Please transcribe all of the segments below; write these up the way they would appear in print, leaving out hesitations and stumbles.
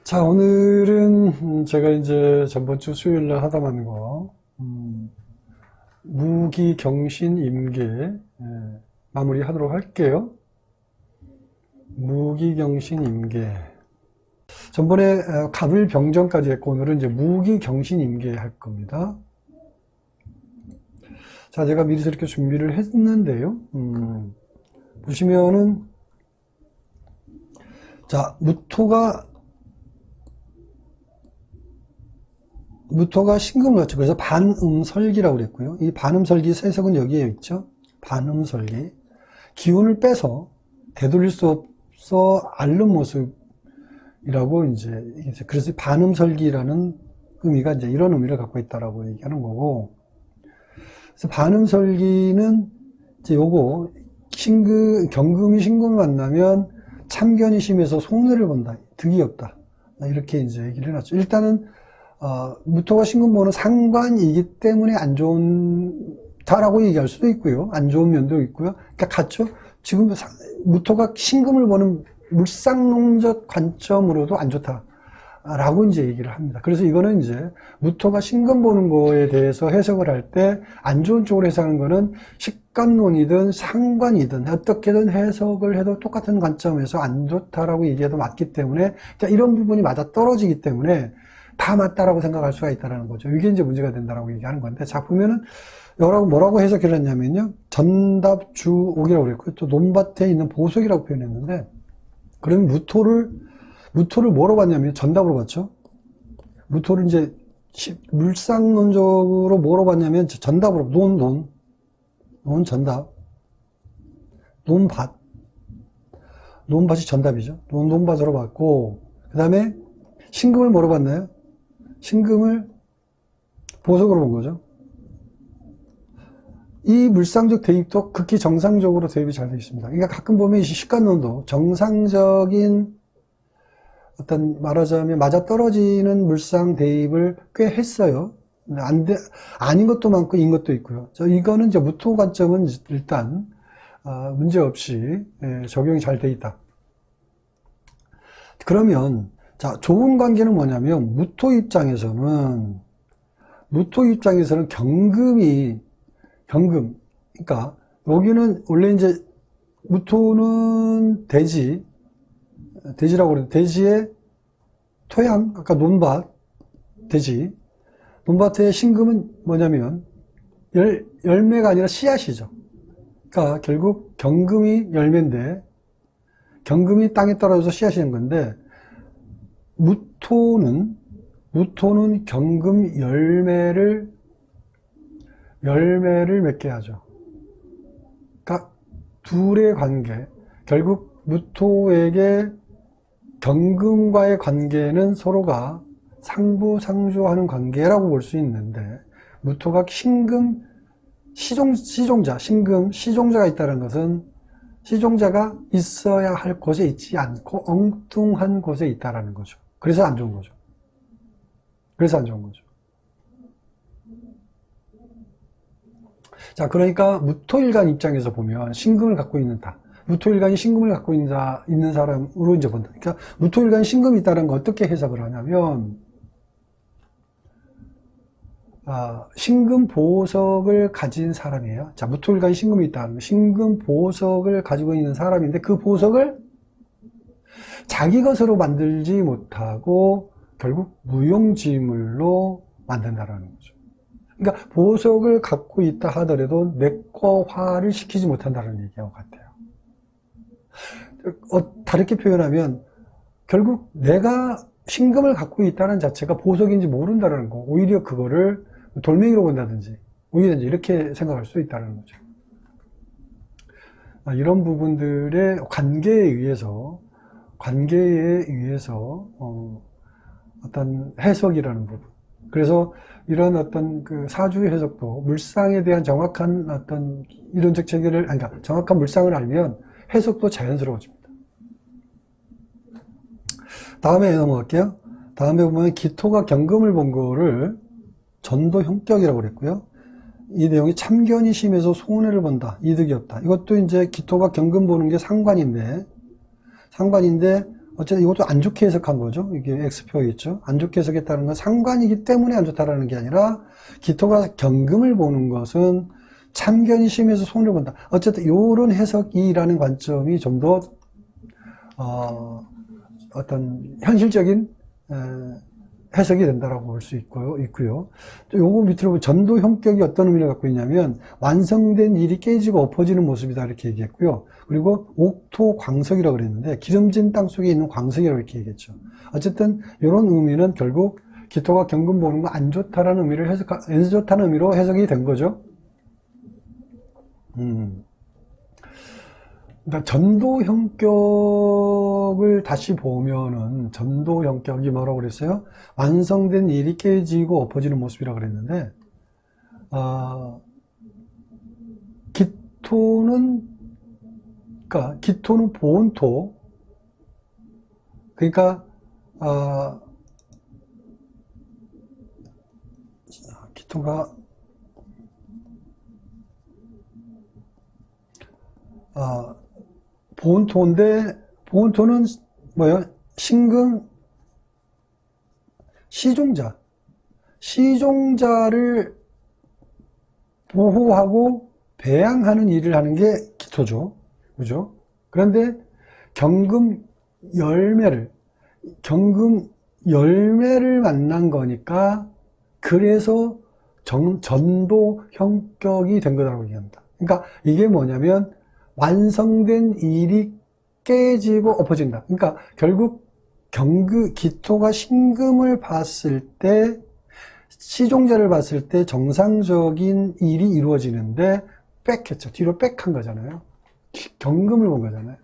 자, 오늘은 제가 이제 전번주 수요일날 하다만 거, 무기경신임계, 마무리 하도록 할게요. 무기경신임계. 전번에 갑을병정까지 했고, 오늘은 이제 무기경신임계 할 겁니다. 자, 제가 미리서 이렇게 준비를 했는데요. 보시면은, 자, 무토가 신금을 갖죠. 그래서 반음설기라고 그랬고요. 이 반음설기 해석은 여기에 있죠. 반음설기. 기운을 빼서 되돌릴 수 없어 앓는 모습이라고 이제, 그래서 반음설기라는 의미가 이제 이런 의미를 갖고 있다라고 얘기하는 거고. 그래서 반음설기는 이제 요거, 경금이 신금을 만나면 참견이 심해서 손해를 본다. 득이 없다. 이렇게 이제 얘기를 해놨죠. 일단은, 무토가 신금 보는 상관이기 때문에 안 좋다라고 얘기할 수도 있고요. 안 좋은 면도 있고요. 그러니까 같죠? 지금 무토가 신금을 보는 물상론적 관점으로도 안 좋다라고 이제 얘기를 합니다. 그래서 이거는 이제 무토가 신금 보는 거에 대해서 해석을 할 때 안 좋은 쪽으로 해석하는 거는 식관론이든 상관이든 어떻게든 해석을 해도 똑같은 관점에서 안 좋다라고 얘기해도 맞기 때문에 이런 부분이 맞아 떨어지기 때문에 다 맞다라고 생각할 수가 있다는 거죠. 이게 이제 문제가 된다라고 얘기하는 건데, 자, 보면은, 뭐라고 해석을 했냐면요. 전답주옥이라고 그랬고요. 또 논밭에 있는 보석이라고 표현했는데, 그러면 무토를 뭐로 봤냐면, 전답으로 봤죠. 무토를 이제, 물상론적으로 뭐로 봤냐면, 전답으로, 전답. 논밭이 전답이죠. 논밭으로 봤고, 그 다음에, 신금을 뭐로 봤나요? 신금을 보석으로 본 거죠. 이 물상적 대입도 극히 정상적으로 대입이 잘 되어 있습니다. 그러니까 가끔 보면 이 식관론도 정상적인 어떤 말하자면 맞아떨어지는 물상 대입을 꽤 했어요. 아닌 것도 많고 인 것도 있고요. 이거는 이제 무토 관점은 일단 문제없이 적용이 잘 되어 있다. 그러면 자, 좋은 관계는 뭐냐면, 무토 입장에서는 경금. 그러니까, 여기는 원래 이제, 무토는 돼지라고 그래요. 돼지의 토양, 아까 논밭, 돼지. 논밭의 신금은 뭐냐면, 열매가 아니라 씨앗이죠. 그러니까, 결국 경금이 열매인데, 경금이 땅에 떨어져서 씨앗이 된 건데, 무토는 경금 열매를 맺게 하죠. 그러니까 둘의 관계, 결국 무토에게 경금과의 관계는 서로가 상부상조하는 관계라고 볼 수 있는데, 무토가 신금 시종자가 있다는 것은 시종자가 있어야 할 곳에 있지 않고 엉뚱한 곳에 있다라는 거죠. 그래서 안 좋은 거죠. 자, 그러니까 무토일간 입장에서 보면 신금을 갖고 있는다. 무토일간이 신금을 갖고 있는 사람으로 이제 본다. 그러니까 무토일간이 신금이 있다는 거 어떻게 해석을 하냐면, 신금 보석을 가진 사람이에요. 자, 무토일간이 신금이 있다는 거. 신금 보석을 가지고 있는 사람인데 그 보석을 자기 것으로 만들지 못하고 결국 무용지물로 만든다라는 거죠. 그러니까 보석을 갖고 있다 하더라도 내꺼화를 시키지 못한다는 얘기하고 같아요. 다르게 표현하면 결국 내가 신금을 갖고 있다는 자체가 보석인지 모른다는 거. 오히려 그거를 돌멩이로 본다든지 오히려 이렇게 생각할 수 있다는 거죠. 이런 부분들의 관계에 의해서 어떤 해석이라는 부분. 그래서 이런 어떤 그 사주 해석도 물상에 대한 정확한 어떤 이론적 체계를, 그러니까 정확한 물상을 알면 해석도 자연스러워집니다. 다음에 넘어갈게요. 다음에 보면 기토가 경금을 본 거를 전도 형격이라고 그랬고요. 이 내용이 참견이 심해서 손해를 본다. 이득이 없다. 이것도 이제 기토가 경금 보는 게 상관인데 어쨌든 이것도 안 좋게 해석한 거죠. 이게 X표 있죠. 안 좋게 해석했다는 건 상관이기 때문에 안 좋다라는 게 아니라 기토가 경금을 보는 것은 참견이 심해서 손해를 본다. 어쨌든 이런 해석이라는 관점이 좀 더 어떤 현실적인 해석이 된다라고 볼 수 있고요. 또 요거 밑으로 보면 전도 형격이 어떤 의미를 갖고 있냐면 완성된 일이 깨지고 엎어지는 모습이다 이렇게 얘기했고요. 그리고 옥토 광석이라고 그랬는데 기름진 땅 속에 있는 광석이라고 이렇게 얘기했죠. 어쨌든 이런 의미는 결국 기토가 경금 보는 거 안 좋다라는 의미를 안 좋다는 의미로 해석이 된 거죠. 그러니까 전도 형격을 다시 보면은 전도 형격이 뭐라고 그랬어요? 완성된 일이 깨지고 엎어지는 모습이라고 그랬는데 기토는 보온토, 그러니까 기토가 보온토인데, 보온토는 뭐예요? 신금, 시종자를 보호하고 배양하는 일을 하는 게 기토죠. 그죠? 그런데 경금 열매를 만난 거니까, 그래서 전도 형격이 된 거라고 얘기합니다. 그러니까 이게 뭐냐면 완성된 일이 깨지고 엎어진다. 그러니까 결국 기토가 신금을 봤을 때, 시종자를 봤을 때 정상적인 일이 이루어지는데 빽했죠. 뒤로 빽한 거잖아요. 경금을 본 거잖아요.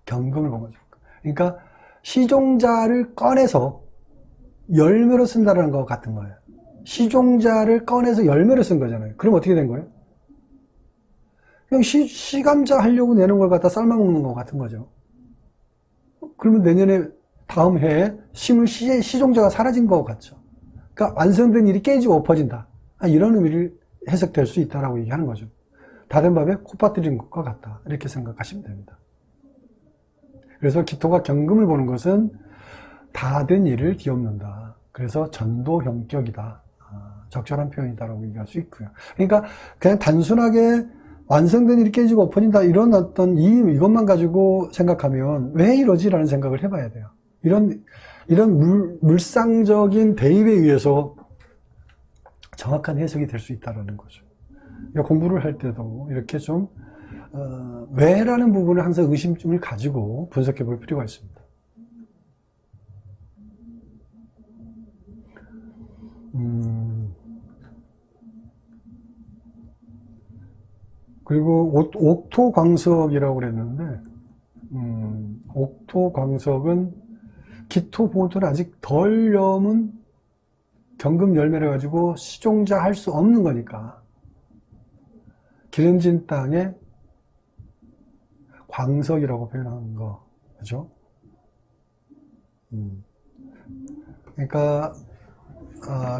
경금을 본 거죠. 그러니까 시종자를 꺼내서 열매로 쓴다는 것 같은 거예요. 시종자를 꺼내서 열매로 쓴 거잖아요. 그럼 어떻게 된 거예요? 그냥 시감자 하려고 내는 걸 갖다 삶아먹는 것 같은 거죠. 그러면 내년에 다음 해에 심을 시종자가 사라진 것 같죠. 그러니까 완성된 일이 깨지고 엎어진다. 이런 의미를 해석될 수 있다라고 얘기하는 거죠. 다 된 밥에 코 빠뜨린 것과 같다. 이렇게 생각하시면 됩니다. 그래서 기토가 경금을 보는 것은 다 된 일을 뒤엎는다. 그래서 전도 형격이다. 적절한 표현이다라고 얘기할 수 있고요. 그러니까 그냥 단순하게 완성된 일이 깨지고 엎어진다 이런 어떤 이것만 가지고 생각하면 왜 이러지라는 생각을 해봐야 돼요. 이런 물상적인 대입에 의해서 정확한 해석이 될 수 있다는 거죠. 그러니까 공부를 할 때도 이렇게 좀 왜라는 부분을 항상 의심점을 가지고 분석해 볼 필요가 있습니다. 그리고 옥토광석이라고 그랬는데 옥토광석은 기토 보온토는 아직 덜 염은 경금 열매를 가지고 시종자 할 수 없는 거니까 기름진 땅에 광석이라고 표현한 거, 그죠? 그러니까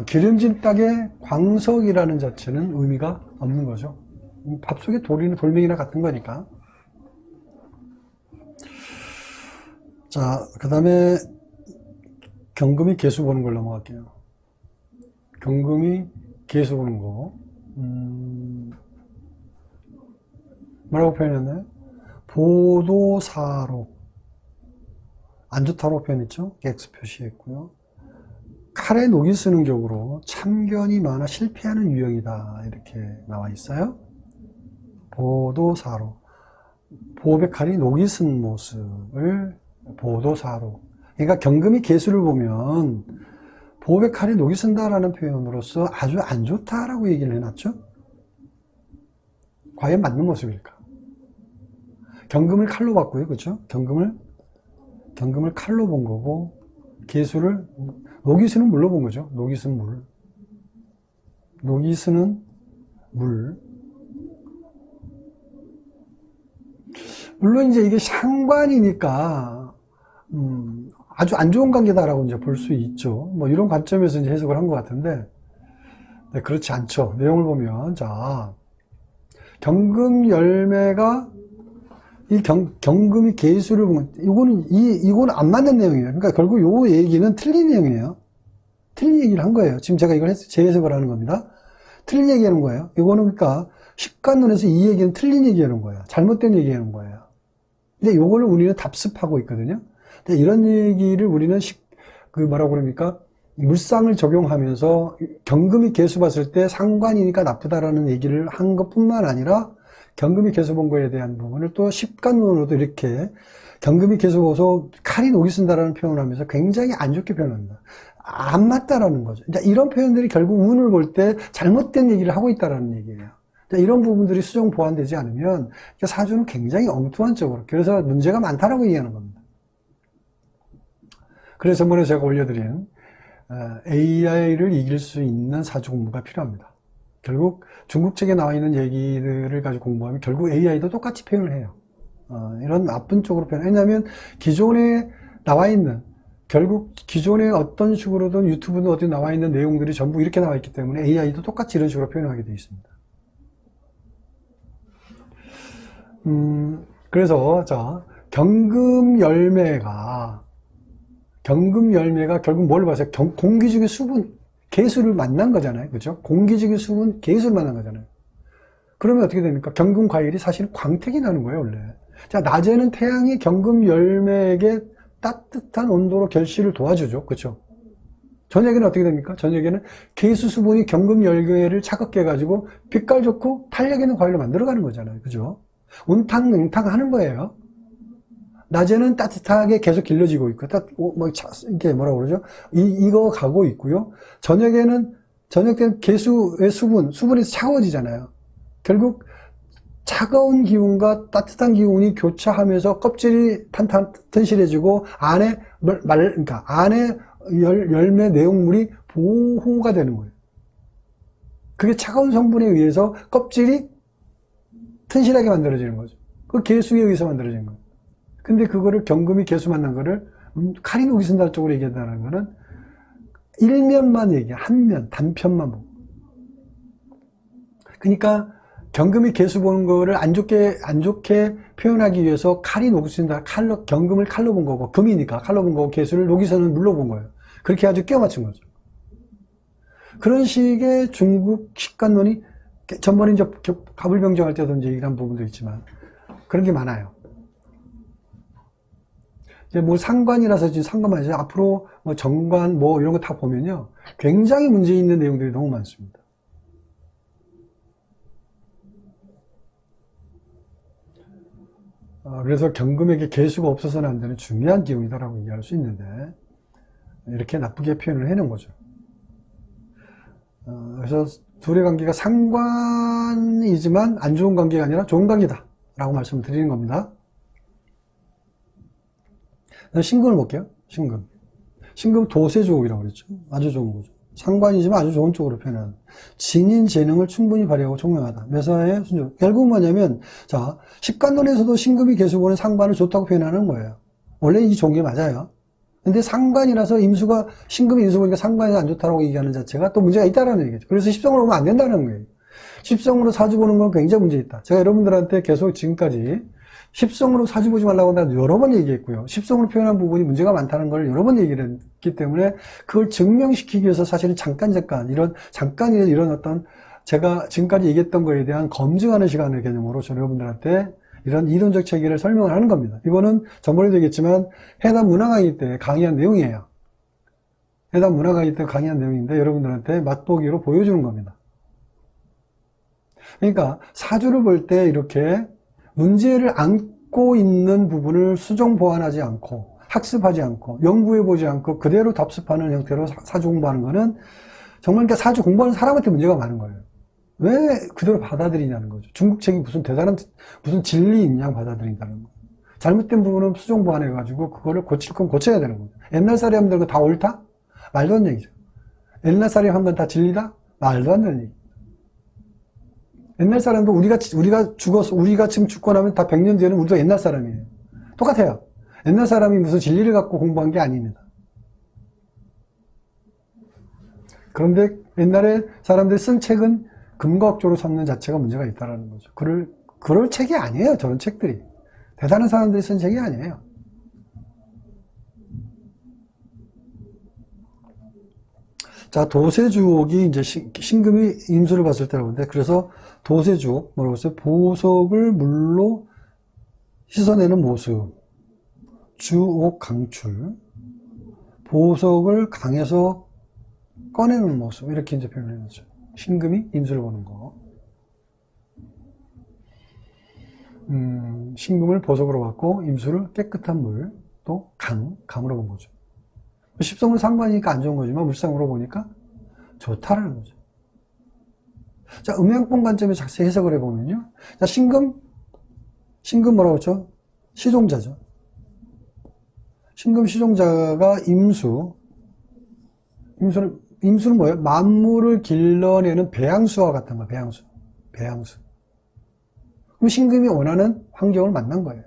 기름진 땅에 광석이라는 자체는 의미가 없는 거죠. 밥 속에 돌멩이나 같은 거니까. 자, 그 다음에 경금이 개수 보는 걸 넘어갈게요. 경금이 개수 보는 거. 뭐라고 표현했나요? 보도사로. 안 좋다고 표현했죠? X 표시했고요. 칼에 녹이 쓰는 격으로 참견이 많아 실패하는 유형이다. 이렇게 나와 있어요. 보도사로. 보호의 칼이 녹이 쓴 모습을 보도사로. 그러니까 경금이 개수를 보면 보호의 칼이 녹이 쓴다라는 표현으로서 아주 안 좋다라고 얘기를 해놨죠. 과연 맞는 모습일까? 경금을 칼로 봤고요, 그렇죠? 경금을 칼로 본 거고 개수를 녹이 쓰는 물로 본 거죠. 녹이 쓴 물. 녹이 쓰는 물. 물론 이제 이게 상관이니까 아주 안 좋은 관계다라고 이제 볼 수 있죠. 뭐 이런 관점에서 이제 해석을 한 것 같은데, 네, 그렇지 않죠. 내용을 보면 자, 경금 열매가 이 경금이 개수를 보면, 이거는 안 맞는 내용이에요. 그러니까 결국 요 얘기는 틀린 내용이에요. 틀린 얘기를 한 거예요. 지금 제가 이걸 재해석을 하는 겁니다. 틀린 얘기 하는 거예요. 이거는 그러니까 식관론에서 이 얘기는 틀린 얘기 하는 거예요. 잘못된 얘기 하는 거예요. 근데 요거를 우리는 답습하고 있거든요. 근데 이런 얘기를 우리는 뭐라고 그럽니까? 물상을 적용하면서 경금이 개수 봤을 때 상관이니까 나쁘다라는 얘기를 한 것뿐만 아니라 경금이 개수 본 거에 대한 부분을 또 십관론으로도 이렇게 경금이 개수 보서 칼이 녹이 쓴다라는 표현을 하면서 굉장히 안 좋게 표현합니다. 안 맞다라는 거죠. 이런 표현들이 결국 운을 볼 때 잘못된 얘기를 하고 있다라는 얘기예요. 이런 부분들이 수정 보완되지 않으면 사주는 굉장히 엉뚱한 쪽으로, 그래서 문제가 많다라고 얘기하는 겁니다. 그래서 저번에 제가 올려드린 AI를 이길 수 있는 사주 공부가 필요합니다. 결국 중국 책에 나와 있는 얘기들을 가지고 공부하면 결국 AI도 똑같이 표현을 해요. 이런 나쁜 쪽으로 왜냐하면 기존에 나와 있는, 결국 기존에 어떤 식으로든 유튜브든 어디 나와 있는 내용들이 전부 이렇게 나와 있기 때문에 AI도 똑같이 이런 식으로 표현하게 되어 있습니다. 그래서 자, 경금 열매가 결국 뭘 봐서 공기중의 수분, 개수를 만난 거잖아요. 그죠? 공기중의 수분, 개수를 만난 거잖아요. 그러면 어떻게 됩니까? 경금 과일이 사실은 광택이 나는 거예요, 원래. 자, 낮에는 태양이 경금 열매에게 따뜻한 온도로 결실을 도와주죠. 그렇죠? 저녁에는 어떻게 됩니까? 저녁에는 개수 수분이 경금 열매를 차갑게 해가지고 빛깔 좋고 탄력 있는 과일로 만들어가는 거잖아요. 그죠? 온탕능탕 하는 거예요. 낮에는 따뜻하게 계속 길러지고 있고, 이게 뭐라고 그러죠? 이거 가고 있고요. 저녁 때는 개수의 수분이 차가워지잖아요. 결국 차가운 기운과 따뜻한 기운이 교차하면서 껍질이 튼실해지고 그러니까 안에 열매 내용물이 보호가 되는 거예요. 그게 차가운 성분에 의해서 껍질이 튼실하게 만들어지는 거죠. 그 개수에 의해서 만들어지는 거예요. 근데 그거를 경금이 개수 만난 거를 칼이 녹이 쓴다 쪽으로 얘기한다는 거는 일면만 단편만 보고. 그러니까 경금이 개수 보는 거를 안 좋게 표현하기 위해서 칼이 녹이 쓴다. 경금을 칼로 본 거고, 금이니까 칼로 본 거고, 개수를 녹이 쓰는 물로 본 거예요. 그렇게 아주 끼워 맞춘 거죠. 그런 식의 중국 식관론이 전번에 이제 가불병정할 때도 이제 얘기한 부분도 있지만 그런 게 많아요. 이제 뭐 상관이라서 지금 상관만 이제 앞으로 뭐 정관 뭐 이런 거 다 보면요, 굉장히 문제 있는 내용들이 너무 많습니다. 그래서 경금에게 개수가 없어서는 안 되는 중요한 기운이다라고 얘기할 수 있는데 이렇게 나쁘게 표현을 해놓은 거죠. 그래서 둘의 관계가 상관이지만 안 좋은 관계가 아니라 좋은 관계다 라고 말씀을 드리는 겁니다. 신금을 볼게요. 신금 도세조국이라고 그랬죠. 아주 좋은 거죠. 상관이지만 아주 좋은 쪽으로 표현하는. 진인 재능을 충분히 발휘하고 총명하다. 매사에 순종. 결국 뭐냐면, 자, 식관론에서도 신금이 개수 보는 상관을 좋다고 표현하는 거예요. 원래 이 좋은 게 맞아요. 근데 상관이라서 신금이 임수 보니까 상관이 안 좋다고 얘기하는 자체가 또 문제가 있다라는 얘기죠. 그래서 십성으로 보면 안 된다는 거예요. 십성으로 사주 보는 건 굉장히 문제 있다. 제가 여러분들한테 계속 지금까지 십성으로 사주 보지 말라고 여러 번 얘기했고요. 십성으로 표현한 부분이 문제가 많다는 걸 여러 번 얘기를 했기 때문에 그걸 증명시키기 위해서 사실은 잠깐 이런 어떤 제가 지금까지 얘기했던 거에 대한 검증하는 시간의 개념으로 저는 여러분들한테 이런 이론적 체계를 설명을 하는 겁니다. 이거는 전번에도 얘기했지만 해당 문화 강의 때 강의한 내용이에요. 해당 문화 강의 때 강의한 내용인데 여러분들한테 맛보기로 보여주는 겁니다. 그러니까 사주를 볼 때 이렇게 문제를 안고 있는 부분을 수정 보완하지 않고 학습하지 않고 연구해 보지 않고 그대로 답습하는 형태로 사주 공부하는 거는 정말 그러니까 사주 공부하는 사람한테 문제가 많은 거예요. 왜 그대로 받아들이냐는 거죠. 중국 책이 무슨 진리인 양 받아들인다는 거예요. 잘못된 부분은 수정 보완해 가지고 그거를 고칠 건 고쳐야 되는 거예요. 옛날 사람들 거 다 옳다? 말도 안 되는 얘기죠. 옛날 사람이 한 건 다 진리다? 말도 안 되는 얘기. 옛날 사람도 우리가 지금 죽고 나면 다 100년 뒤에는 우리도 옛날 사람이에요. 똑같아요. 옛날 사람이 무슨 진리를 갖고 공부한 게 아닙니다. 그런데 옛날에 사람들이 쓴 책은 근거학적으로 삼는 자체가 문제가 있다는 거죠. 그럴 책이 아니에요. 저런 책들이. 대단한 사람들이 쓴 책이 아니에요. 자, 도세주옥이 이제 신금이 임수를 봤을 때라고 하는데, 그래서 도세주옥, 뭐라고 했어요? 보석을 물로 씻어내는 모습. 주옥 강출. 보석을 강에서 꺼내는 모습. 이렇게 이제 표현을 해놨죠. 신금이 임수를 보는 거. 신금을 보석으로 봤고, 임수를 깨끗한 물, 또 강으로 본 거죠. 십성은 상관이니까 안 좋은 거지만 물상으로 보니까 좋다라는 거죠. 자, 음양법 관점에 자세히 해석을 해보면요. 자, 신금 뭐라고 했죠? 시종자죠. 신금 시종자가 임수는 뭐예요? 만물을 길러내는 배양수와 같은 거예요. 배양수. 그럼 신금이 원하는 환경을 만난 거예요.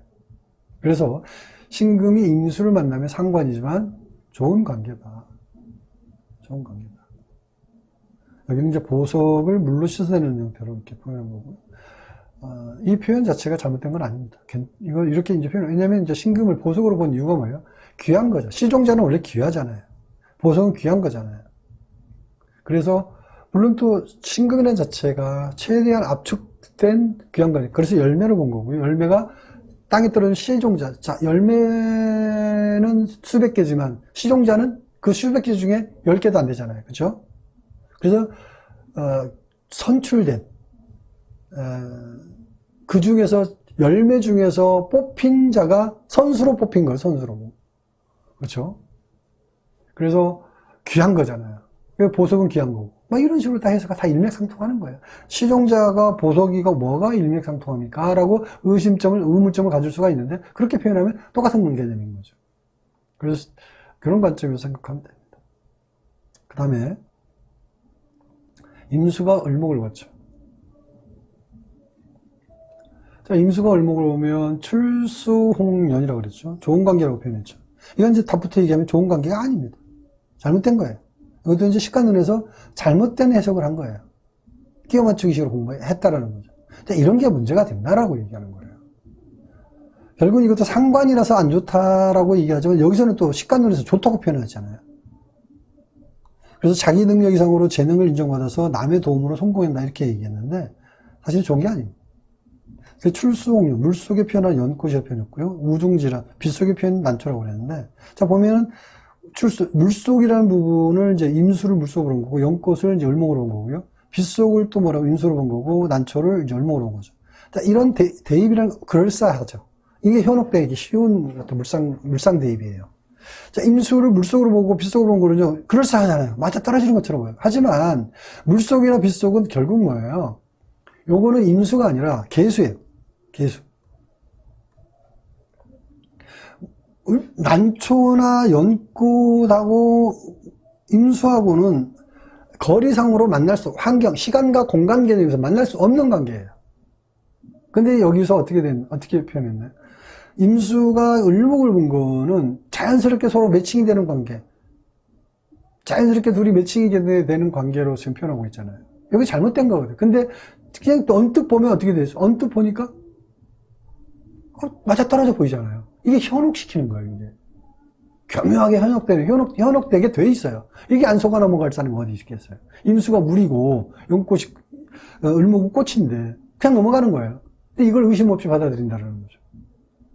그래서 신금이 임수를 만나면 상관이지만 좋은 관계다. 여기는 이제 보석을 물로 씻어내는 형태로 이렇게 표현한 거고, 이 표현 자체가 잘못된 건 아닙니다. 이거 이렇게 이제 왜냐면 이제 신금을 보석으로 본 이유가 뭐예요? 귀한 거죠. 시종자는 원래 귀하잖아요. 보석은 귀한 거잖아요. 그래서, 물론 또 신금이라는 자체가 최대한 압축된 귀한 거예요. 그래서 열매를 본 거고요. 열매가 땅에 떨어진 시종자. 자, 열매는 수백 개지만 시종자는 그 수백 개 중에 10개도 안 되잖아요. 그죠? 그래서 선출된 그 중에서 열매 중에서 뽑힌 자가 선수로 뽑힌 거예요. 선수로. 그렇죠? 그래서 귀한 거잖아요. 보석은 귀한 거고. 막 이런 식으로 다 해서가 다 일맥상통하는 거예요. 시종자가 보석이가 뭐가 일맥상통합니까? 라고 의문점을 가질 수가 있는데, 그렇게 표현하면 똑같은 개념인 거죠. 그래서 그런 관점에서 생각하면 됩니다. 그 다음에 임수가 을목을 봤죠. 자, 임수가 을목을 보면 출수홍년이라고 그랬죠. 좋은 관계라고 표현했죠. 이건 이제 답부터 얘기하면 좋은 관계가 아닙니다. 잘못된 거예요. 이것도 이제 식간론에서 잘못된 해석을 한 거예요. 끼워 맞추기식으로 공부했다라는 거죠. 자, 이런 게 문제가 된다라고 얘기하는 거예요. 결국은 이것도 상관이라서 안 좋다라고 얘기하지만 여기서는 또 식간론에서 좋다고 표현하잖아요. 그래서 자기 능력 이상으로 재능을 인정받아서 남의 도움으로 성공한다 이렇게 얘기했는데 사실 좋은 게 아닙니다. 출수홍류, 물속에 피어난 연꽃이라고 표현했고요. 우중지란, 빗속에 피어난 난초라고 그랬는데, 자, 보면은, 물속이라는 부분을 이제 임수를 물속으로 본 거고, 연꽃을 이제 을목으로 본 거고요. 빗속을 또 뭐라고 임수로 본 거고, 난초를 이제 을목으로 본 거죠. 자, 이런 대입이란 그럴싸하죠. 이게 현혹되기 쉬운 어떤 물상 대입이에요. 자, 임수를 물속으로 보고 빗속으로 본 거는요, 그럴싸하잖아요. 맞아 떨어지는 것처럼 보여요. 하지만, 물속이나 빗속은 결국 뭐예요? 요거는 임수가 아니라 개수예요. 개수. 난초나 연꽃하고 임수하고는 거리상으로 만날 수, 환경, 시간과 공간 개념에서 만날 수 없는 관계예요. 근데 여기서 어떻게 표현했나요? 임수가 을목을 본 거는 자연스럽게 서로 매칭이 되는 관계. 자연스럽게 둘이 매칭이 되는 관계로 지금 표현하고 있잖아요. 여기 잘못된 거거든요. 근데 그냥 또 언뜻 보면 어떻게 되죠? 언뜻 보니까 맞아 떨어져 보이잖아요. 이게 현혹시키는 거예요, 이게. 교묘하게 현혹되게 돼 있어요. 이게 안 속아 넘어갈 사람이 어디 있겠어요? 임수가 물이고, 연꽃이, 을목은 꽃인데, 그냥 넘어가는 거예요. 근데 이걸 의심 없이 받아들인다는 거죠.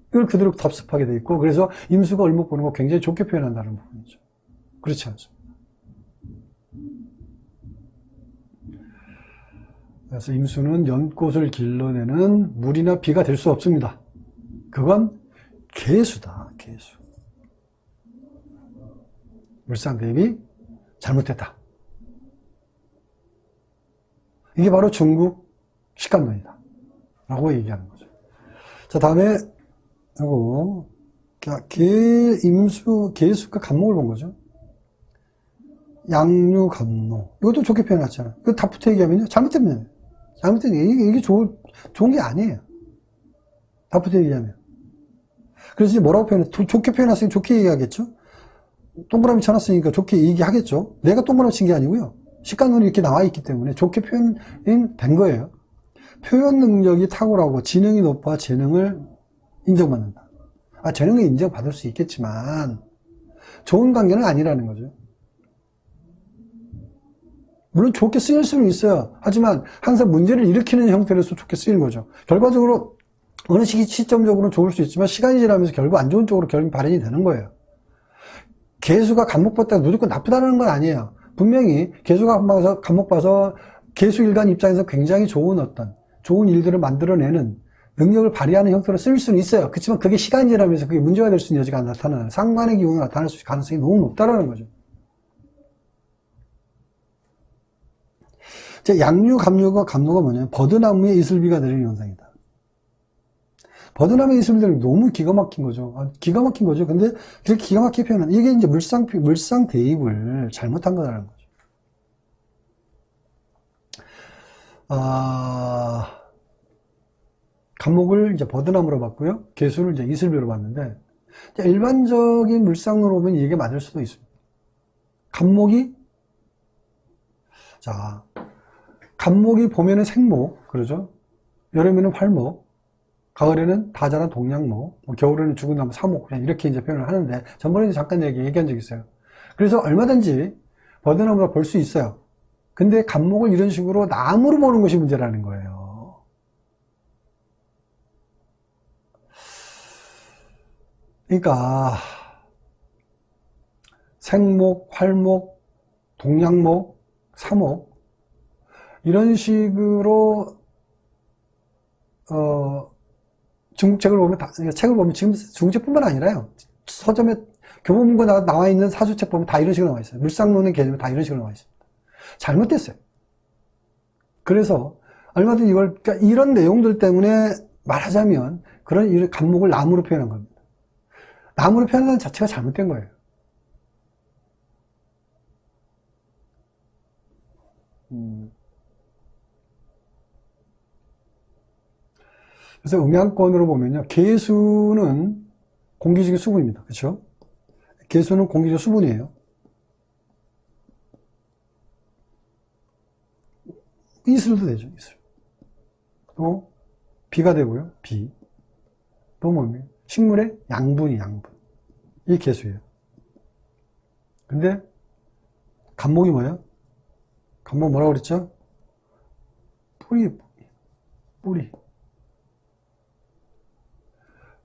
이걸 그대로 답습하게 돼 있고, 그래서 임수가 을목 보는 거 굉장히 좋게 표현한다는 부분이죠. 그렇지 않습니다. 그래서 임수는 연꽃을 길러내는 물이나 비가 될 수 없습니다. 그건 개수다, 개수. 물상 대입이 잘못됐다. 이게 바로 중국 식간론이다. 라고 얘기하는 거죠. 자, 다음에, 요거, 개수가 간목을 본 거죠. 양류, 간목. 이것도 좋게 표현했잖아요. 그 답부터 얘기하면요. 잘못된 이게 좋은 게 아니에요. 답부터 얘기하면. 그래서 이제 뭐라고 표현해? 좋게 표현했으니 좋게 얘기하겠죠? 동그라미 쳐놨으니까 좋게 얘기하겠죠? 내가 동그라미 친 게 아니고요. 식간론이 이렇게 나와 있기 때문에 좋게 표현된 거예요. 표현 능력이 탁월하고 지능이 높아 재능을 인정받는다. 쟤는 인정받을 수 있겠지만 좋은 관계는 아니라는 거죠. 물론 좋게 쓰일 수는 있어요. 하지만 항상 문제를 일으키는 형태로서 좋게 쓰이는 거죠. 결과적으로 어느 시점적으로는 좋을 수 있지만 시간이 지나면서 결국 안 좋은 쪽으로 결국 발현이 되는 거예요. 개수가 감목 봤다고 무조건 나쁘다는 건 아니에요. 분명히 개수가 감목 봐서 개수일간 입장에서 굉장히 좋은 일들을 만들어내는 능력을 발휘하는 형태로 쓰일 수는 있어요. 그렇지만 그게 시간이 지나면서 그게 문제가 될 수 있는 여지가 나타나는, 상관의 기운이 나타날 수 있는 가능성이 너무 높다는 거죠. 양류, 감류가 뭐냐면 버드나무의 이슬비가 내리는 현상이다. 버드나무의 이슬비 내리는 게 너무 기가 막힌 거죠. 기가 막힌 거죠. 근데 그렇게 기가 막히게 표현하는, 이게 이제 물상 대입을 잘못한 거라는 거죠. 감목을 이제 버드나무로 봤고요. 개수를 이제 이슬비로 봤는데, 일반적인 물상으로 보면 이게 맞을 수도 있습니다. 감목이 봄에는 생목, 그러죠? 여름에는 활목, 가을에는 다자란 동양목, 겨울에는 죽은 나무 사목, 그냥 이렇게 이제 표현을 하는데, 전번에 잠깐 얘기한 적이 있어요. 그래서 얼마든지 버드나무를 볼 수 있어요. 근데 감목을 이런 식으로 나무로 보는 것이 문제라는 거예요. 그러니까 생목, 활목, 동양목, 사목 이런 식으로 중국책을 보면 지금 중국책뿐만 아니라요. 서점에 교보문고에 나와 있는 사주책 보면 다 이런 식으로 나와 있어요. 물상론의 개념이 다 이런 식으로 나와 있습니다. 잘못됐어요. 그래서 얼마든지 그러니까 이런 내용들 때문에 말하자면 그런 감목을 나무로 표현한 겁니다. 나무로 표현하는 자체가 잘못된 거예요. 그래서 음양권으로 보면요. 개수는 공기적인 수분입니다. 그렇죠? 개수는 공기적 수분이에요. 이슬도 되죠. 이슬. 또 비가 되고요. 비. 또 뭡니까? 식물의 양분. 이 개수예요. 근데 감목이 뭐예요? 감목 뭐라고 그랬죠? 뿌리.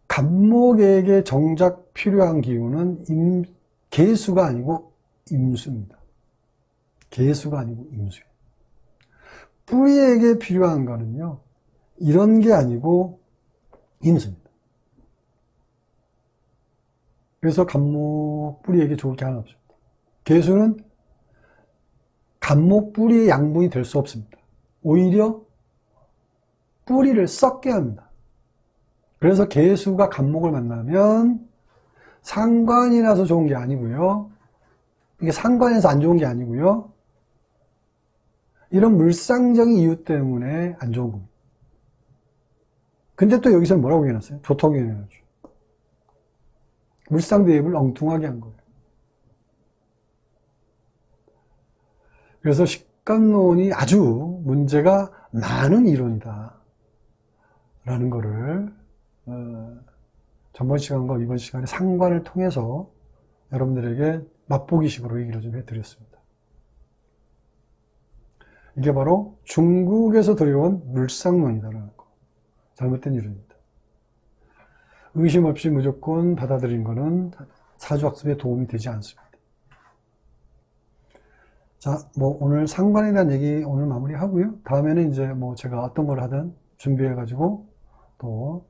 감목에게 정작 필요한 기운은 개수가 아니고 임수입니다. 개수가 아니고 임수예요. 뿌리에게 필요한 거는요, 이런 게 아니고 임수입니다. 그래서 감목 뿌리에게 좋을 게 하나 없습니다. 개수는 감목 뿌리의 양분이 될 수 없습니다. 오히려 뿌리를 썩게 합니다. 그래서 개수가 감목을 만나면 상관이 나서 좋은 게 아니고요. 이게 상관에서 안 좋은 게 아니고요. 이런 물상적인 이유 때문에 안 좋은 겁니다. 근데 또 여기서는 뭐라고 해놨어요? 좋다고 해놨죠. 물상 대입을 엉뚱하게 한 거예요. 그래서 식감론이 아주 문제가 많은 이론이다 라는 거를 전번 시간과 이번 시간에 상관을 통해서 여러분들에게 맛보기식으로 얘기를 좀 해드렸습니다. 이게 바로 중국에서 들여온 물상론이다라는 거. 잘못된 이론입니다. 의심 없이 무조건 받아들이는 것은 사주학습에 도움이 되지 않습니다. 자, 오늘 상관에 대한 얘기 오늘 마무리 하고요. 다음에는 이제 제가 어떤 걸 하든 준비해가지고 또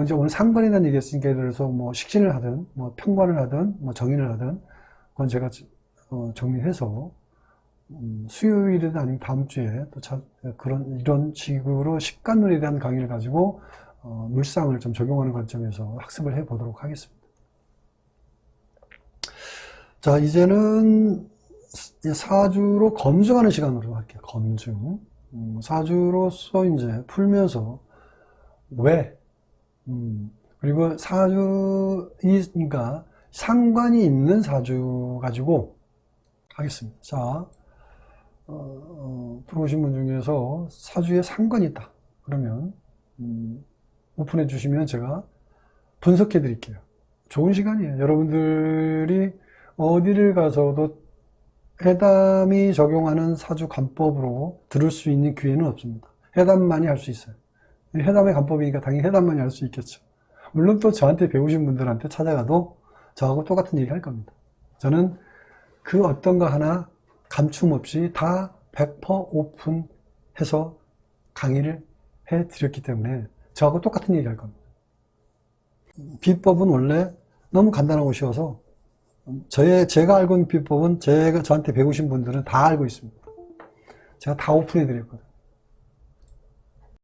이제 오늘 상관에 대한 얘기 했으니까 예를 들어서 식신을 하든 평관을 하든 정인을 하든 그건 제가 정리해서 수요일이든 아니면 다음 주에 또 이런 식으로 식관론에 대한 강의를 가지고 물상을 좀 적용하는 관점에서 학습을 해 보도록 하겠습니다. 자, 이제는 사주로 검증하는 시간으로 할게요. 검증. 사주로서 이제 풀면서 왜, 그리고 그러니까 상관이 있는 사주 가지고 하겠습니다. 자, 들어오신 분 중에서 사주에 상관이 있다. 그러면, 오픈해 주시면 제가 분석해 드릴게요. 좋은 시간이에요. 여러분들이 어디를 가서도 해담이 적용하는 사주 간법으로 들을 수 있는 기회는 없습니다. 해담만이 할 수 있어요. 해담의 간법이니까 당연히 해담만이 할 수 있겠죠. 물론 또 저한테 배우신 분들한테 찾아가도 저하고 똑같은 얘기 할 겁니다. 저는 그 어떤 거 하나 감춤 없이 다 100% 오픈해서 강의를 해드렸기 때문에 저하고 똑같은 얘기 할 겁니다. 비법은 원래 너무 간단하고 쉬워서 제가 알고 있는 비법은 저한테 배우신 분들은 다 알고 있습니다. 제가 다 오픈해 드렸거든요.